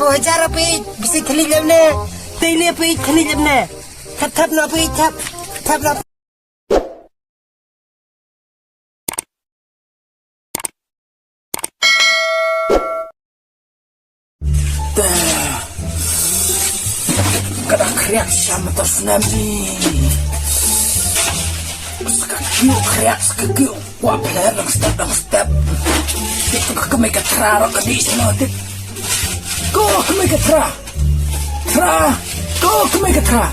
Hajar apa bisa kali jamnya? Teli apa kali jamnya? Tap apa tap apa? Kadang kriak sama terus nabi. Sekiu kriak sekiu wapel dang step. Itu kemega traro kadi sinotit. Go kemega tra. Go kemega tra.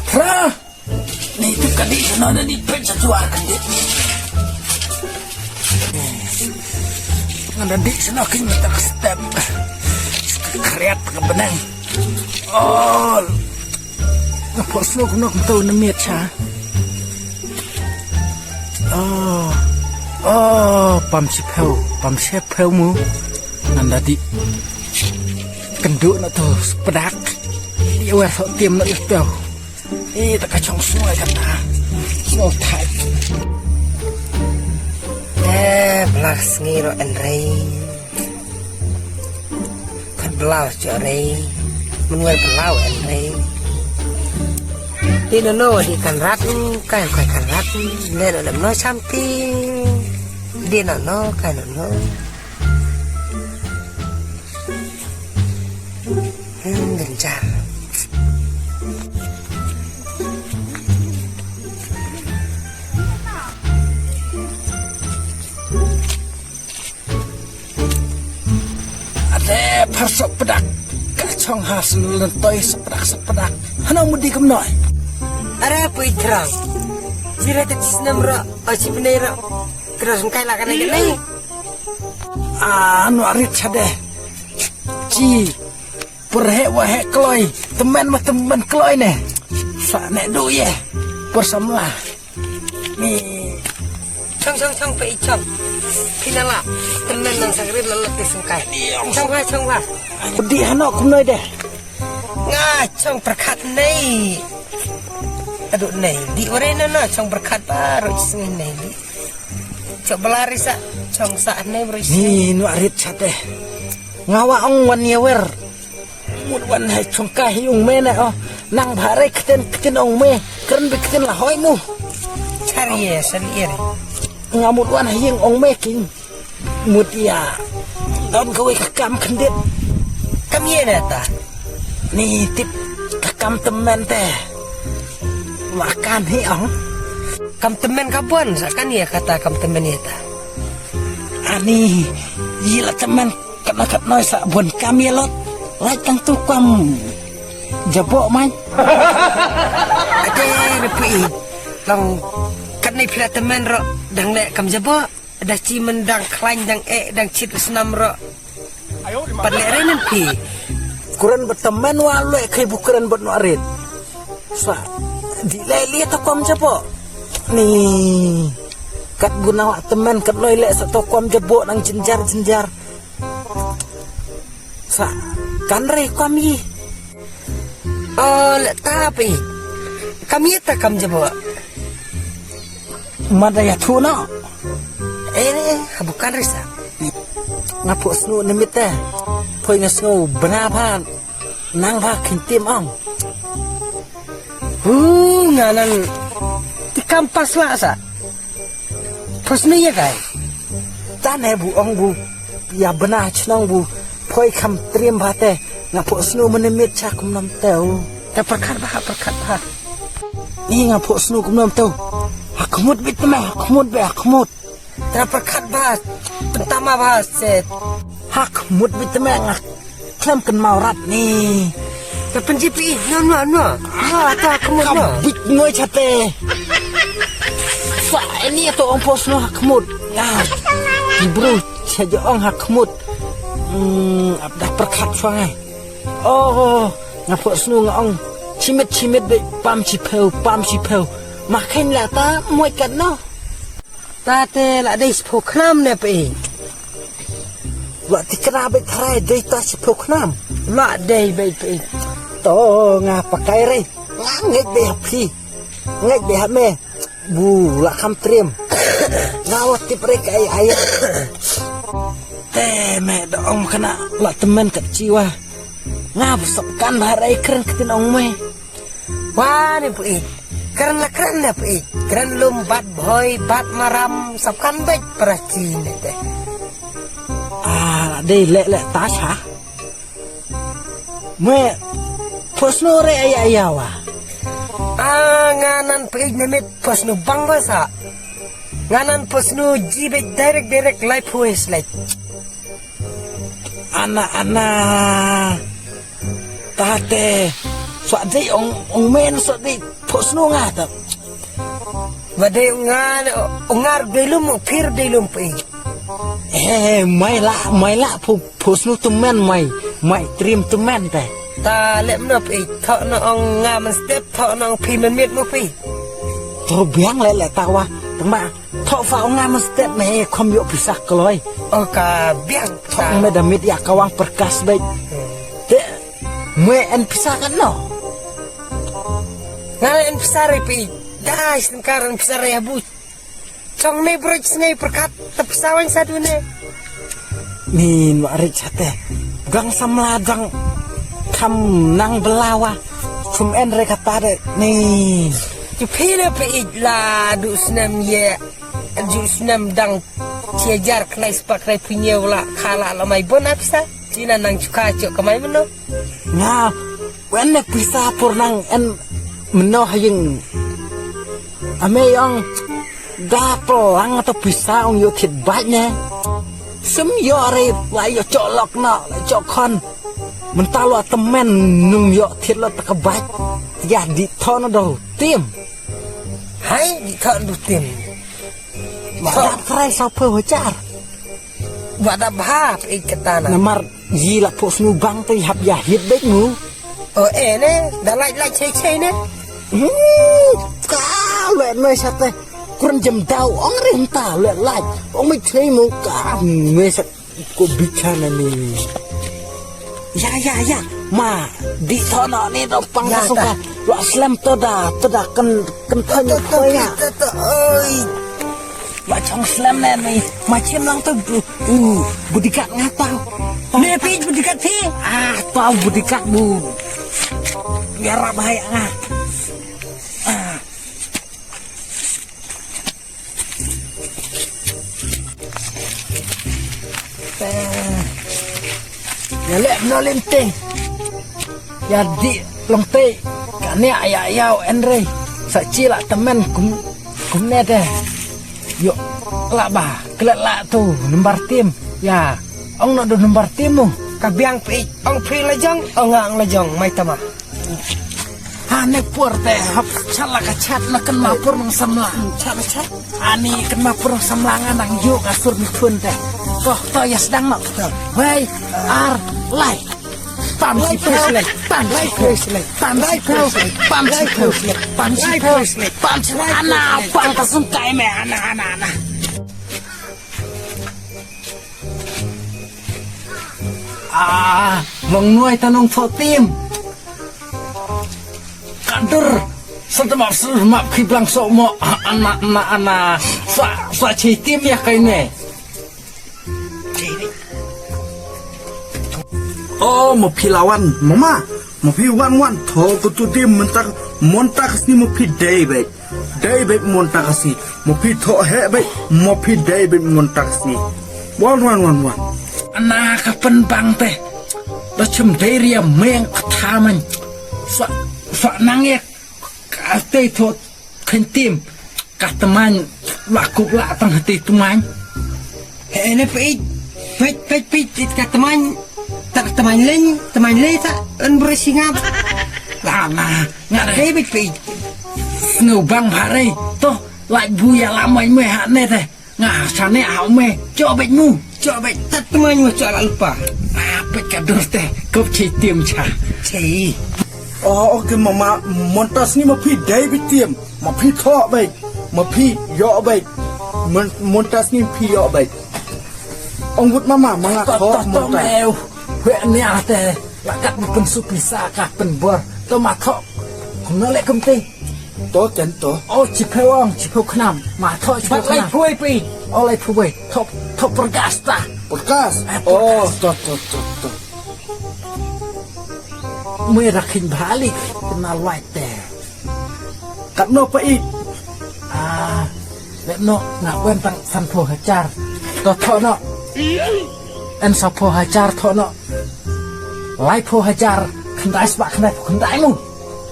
Nih itu kadi sinona di penca jual kadi. Ngada di sinokin minta step. Kriak kebenang. Oh. Ngapok slok nok tahu nemiat cha. Pam sipeu mu. Nanda di kenduk nak tu pedak. Dia wer sok tiam nak itu. Tak kacang sungai kata. Sungai thai. Belas ngiro enrei. Kan belas jorei. Menuai belau enrei. Di nono di kan ratu kan ratu le no no samping di nono kan nono gencar ada persok pedak kacang hasil lentoi sepedak hana mudi kemnoi. Ada apa iterang? Sira tetis namra, aci beneira. Keras mungkai lah kan lagi. Anu arit sade. Ci perhe wahe kloi, teman kloi ne. Sa nek du ye. Persamla. Ni Chong pe ichong. Pinala. Teman nang sagri lalat disungkai. Chong wa. Di hano kumnoi deh. Chong perkat nei. Aduh nei di orena na chong berkat baru isengin nei di cok belari sa chong sa nei beris ni nu arit sate ngawa ong wan yewer mud wan hai chong ka hiung me na nang bare keten ong me keren bikten la hoi mu cari ye salier ngamut wan hiung ong me king mud ya don kowe kakam kendit kam ye na ta ni tip kakam temen teh makan hiang kam temen kabuan sakan ya kata kam temen ya ta ani gila temen kena kat noi sak bun kami lot lai tang tu kam jabok mai ade repi lang kat nei pila temen ro dang le kam jabok ada ci mendang klain dang dang cit senam ro padle renen pi kuran berteman walu kai bukuran buat nuarit sa di leli atau kom jabok nih kat guna teman kat loy lek atau kom jabok nang jenjar sa kan re kami lek tapi kami tak kam jabok mana ya tu no bukan risa ngapuk snu nemit teh poi ngasngu benapan nang ba kintim ong nganan di kampas lah sa pasnya ya kai tanah bu ong bu ya benar cenong bu poi kam trim bate ngapuk snu menemit cakum nam teu ta perkat bah ni ngapuk snu kum nam teu hakmut bit meh hakmut ta perkat bah pertama bah set hakmut bit meh ngak klem ken maurat ni terpenjipi no tak kamu no bit ngoi chate fa ini to ong pos no hakmut nah ibru saja ong hakmut abdah perkat sangai ngapuk snu ngong chimit be pam chipeu makin lah ta moi kat no ta te la dei spoknam ne pe wa tikra be thrai dei ta spoknam la dei be pe to nga pakai re ngek be pi ngek be me bu la kam trim ngawat tip re kai ayat te me dong kena la temen kat jiwa ngap sekan barai keren ketin ong me wah ni puik keren lah puik keren lombat boy bat maram sabkan baik peracin teh dei le ta cha me posno re ayawa nganan puik nemit posno bang basa nganan posno jibe direct life voice like anak tate soat dei ong men soat dei posno ngata wade ungar delum phir delum puik mai la posno teman mai trim teman teh ta lem no puik tho no ong ngaman step tho no phi mit mo puik to biang le tawa tama tho fa ong ngaman step me khom yo pisah kloi ka biang thong me damit ya kawang perkas dei te me en pisah kan no ngalan pisare puik dai sekarang pisare ya bu chong ne broj snei perkat tepasawan satu ne min mari chate gang samla gang kam nang belawa cum en re kata de nin ju phile puik la du snam ye ju snam dang ciajar knai spak rai punya la khala la mai bon apsa cina nang cuka cok kamai meno nga wen ne pisah por nang en meno hayeng ame yang da pelang atau pisah ong yo khit baj ne sem yo re lai yo colok no lai cok kon mentalo temen nung yo thit lo takabaj ya di thon do tim hai di thon du tim da krai sa phe hojar wada bhap ik katana namar yi la pos nu bang te hab ya hit bek nu ne da lai chei ne ka le noi sa te kurang jam dau ong rin ta le lai ong mai chei mu ka me sa ko bichana ni ya ma di thono ni do pang ka suka lo slam to da kan thon ko ya oi ba chong slam ne ni ma chim lang to budikat ngatau ne pi budikat pi tau budikat bu biar bahaya ngah ya le no lenteng ya di long te kane ayau enre sa chila temen kum ne de yo la ba klet la tu nomor tim ya ong no do nomor timu ka biang pi ong pri lajong ong ngang lajong mai tama ane pur te hap chala ka chat na kan ma pur ng samla chat ani kan ma pur ng samlangan nang yo kasur mi thun te to ya sedang nak wei ar lai pam si presle pam si presle pam si presle pam si presle pam si presle pam si ana pam ta sum kai me ana mong nuôi tanong thọ tim kantor setemap setemap kiblang sok mo anak sa tim ya kaine oh mo pilawan mama mo pi wan tho putu tim montak ni mo pi David montak si mo pi tho he be mo pi David montak si wan anak kapan bang teh lo cem deria meng kataman sa nangek kate tho kentim kataman laku la tang hati tuman ne pi kataman tak teman le tak en bersingap lama ngare David pi nu bang bare to lại buya lamai me hane teh ngah sane au me cobek mu coba tak teman mu cala lupa apa kadur teh kop citim cha cei oh okay mama montas ni mo pi David tim mo pi tho be mo pi yo be montas ni pi yo be ông vút mama manga tho montas mèo huyện ni ate lakat pun supisa ka pen bor to ma tho nó lại công ty to chen to oh chipewang chipew khnam ma tho chipew khnam lai phui pi oh lai phui top pergasta podcast oh to merah king balik kenal white teh. kat no pa ik Lek no nak wen tang san po hajar. To no. En sa po hajar to no. Lai po hajar kendai sebab kendai mu.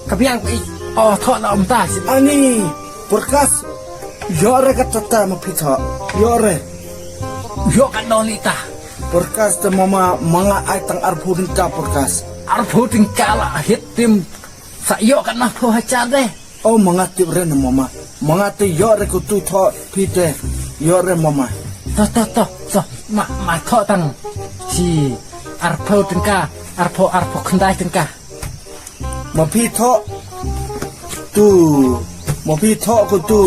Kabiang ik. Oh to no umta si. ani perkas yore kat tata ma pitha yore Yo kan no lita. perkas te mama mga ai tang arpu din ka perkas Arpo tingkala hit tim sa yo kan na po hajar deh. oh mga tip ren mama mga te yore ko tu tho pite yore mama To ma to tang si arpo tingka arpo kendai tingka. ma pi tho tu ma pi tho ko tu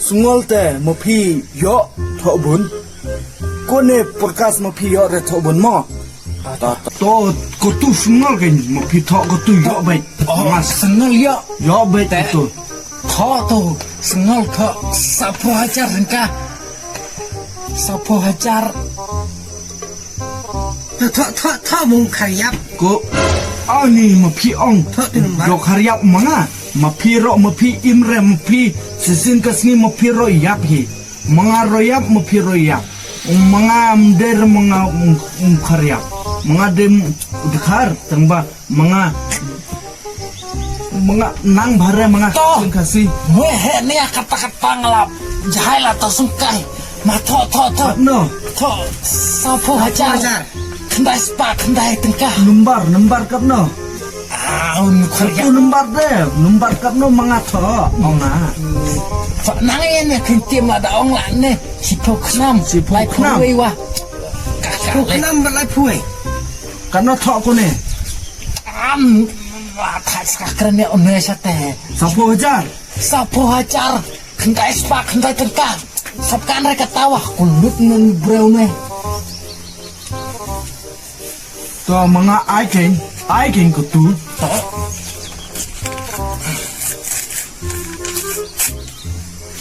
sungol te ma pi yo tho bun ko ne perkas ma pi yore tho bun mo to ko tu sungol gen ma pi tho ko tu yo bai mas Sengal yo. yo bai tu To sengal to sapo hajar tingka. Sapo hajar. Tho mung khariap ko ani ma phi ong dok hariap manga ma phi ro ma phi imre ma phi sisin kasni ma phi ro yap hi manga ro yap ma phi ro yap manga mder manga khariap manga dem dikhar tangba manga nang bhare manga To. kasi Mue he ni kata-kata ngelap. Jahai lah to sungkai. Ma to. no To sapo hajar. Kendai spa kendai tingka. numbar kap no Un satu khariap. numbar kap no manga tho manga Fak nangen ne kentim ada ong lah ne. Sipo kenam. Sipo Lai kenam. puai wa. Kakak le. Kenam balai puai karena tho ko ne Wah, tak sekarang ni Indonesia teh. sapo hajar Sapo hajar. Kendai spa kendai tingka. Sabkan mereka tawa. Kulut nun breu ne. to mga ai ken ko tu To.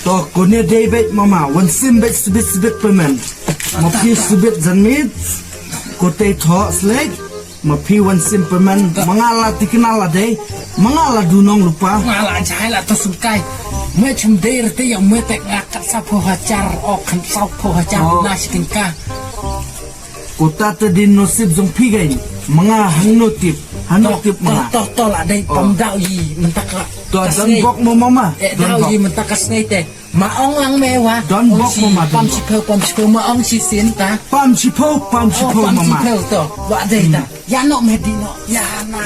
to ko ne David mama wan sim bet sibit pemen ma pi sibit zanmit ko te tho slek ma pi wan sim pemen mga la tikinal la de mga la dunong lupa Ngalah jahai lah tu sungkai. Mue cem der te yang mue tek ngakat sapo hajar. Oh kan sapo hajar Oh. nasi tingka. ko ta te din nosib zong pi gai mga hanotip mga To lah dai pamdau yi mentak lah. to dan bok mo mama Dau yi mentak kasnai te. Maong lang mewah. Don bok mo, ma, don Pam si peu maong si sin ta. pam chipo Pam si mama peu to. Wa dai ta. Ya no medino. Ya na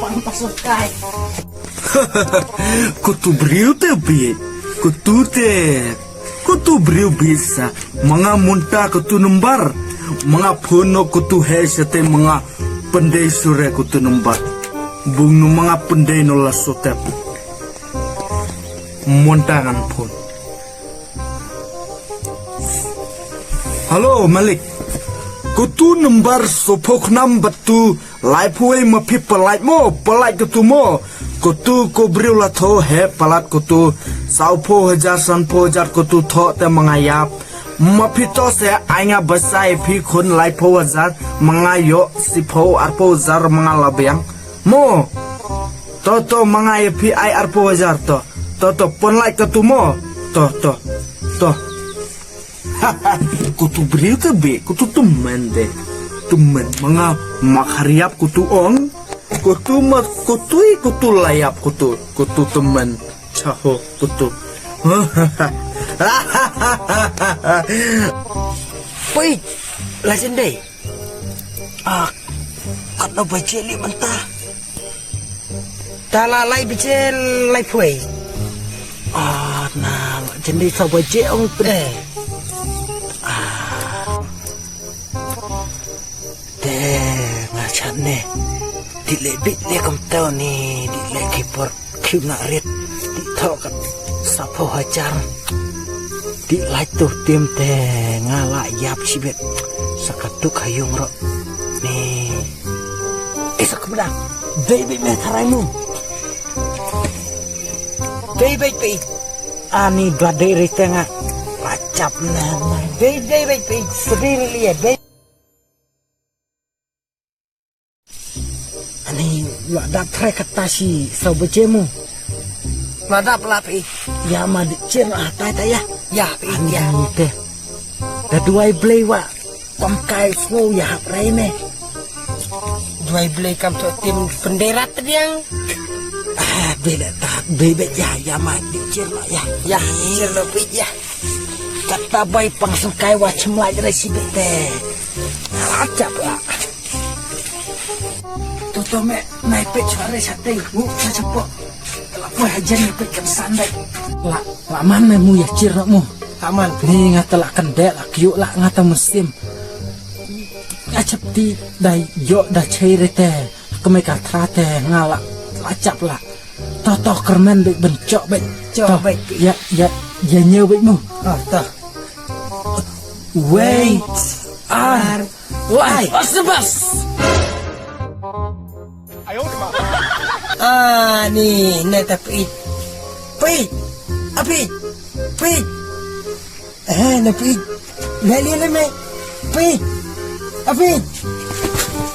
pam pasukai. kutu briu te bi kutu briu bisa mga munta kutu numbar mga puno kutu hesete mga pendai sure kutu numbar bung nu mga pendai no la sotep muntangan pun halo Malik kutu numbar sopok nam batu lai puai mapi pelait mo pelait kutu mo kutu ko briu la tho he palat kutu saupo hajar sanpo hajar kutu tho te mangayap mapi to se ainga basai phi khun lai pho hajar mangayo sipho arpo hajar mangalabyang mo to mangai phi ai arpo hajar to ponlai kutu mo to kutu briu te be kutu tumen mga makhariap kutu ong kutu layap kutu temen caho kutu Puai Lajan dai Kat no baca li mentah Tala lai bicel lai puai Nah, jenis sa baje ong pre. Macam ni. Dilebit le kam tau ni, dile kipor kiu nak rit. Di tau kat sapo hajar. Di lai tu tim te ngala yap sibet. Sakatuk hayung ro. Ni. Esa kebedak. Baby me taraimu. Baik Ani dua diri tengah. Pacap nama. Baik Sendiri lihat baik Lo ada trek katasi sau bejemu. Madap lah pi. Ya ma di cer lah tai ya. Ya pi ya. Ani teh. Da duai blei wa. Kom kai flow ya hap raine. Dua beli kam tu tim penderat yang. Beda tak bebek ya ma di cer lah ya. Ya cerlo pi ya. Kata bayi pangsung kai wa cemlai dari si bete. Acap lah. Toto me naik pe cari sate bu cepo. Lapo hajan naik pe kan sandai. La mana mu ya cer mu. Aman. Ni ngata lah kendek lah kiuk lah ngata musim. Acap ti dai yo dah ceri teh. Kemai katra teh ngalak. Acap lah. Toto kermen baik bencok baik. Cok baik. Ya nyew baik mu. Oh toh. Wait are live. Bas. Ni tapi pi. Api. Pi. Na pi. Ngali na me. Pi. Api.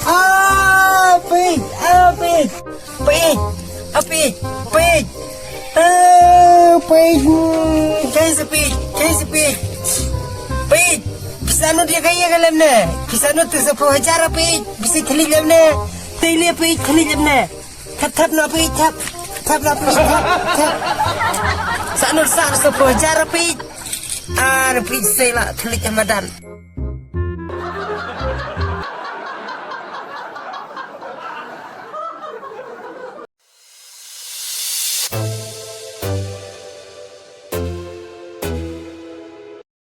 Api. Api. Pi. Api. Pi. Pi. Kaisa pi. Pi. Pisano dia kaya kalam na. Pisano tu 10,000 pi. Bisa theli lam na. Theli pi theli lam na. Thap na pi thap. Thap na pi thap. Sanur 10,000 pi. Pi sela theli Ramadan.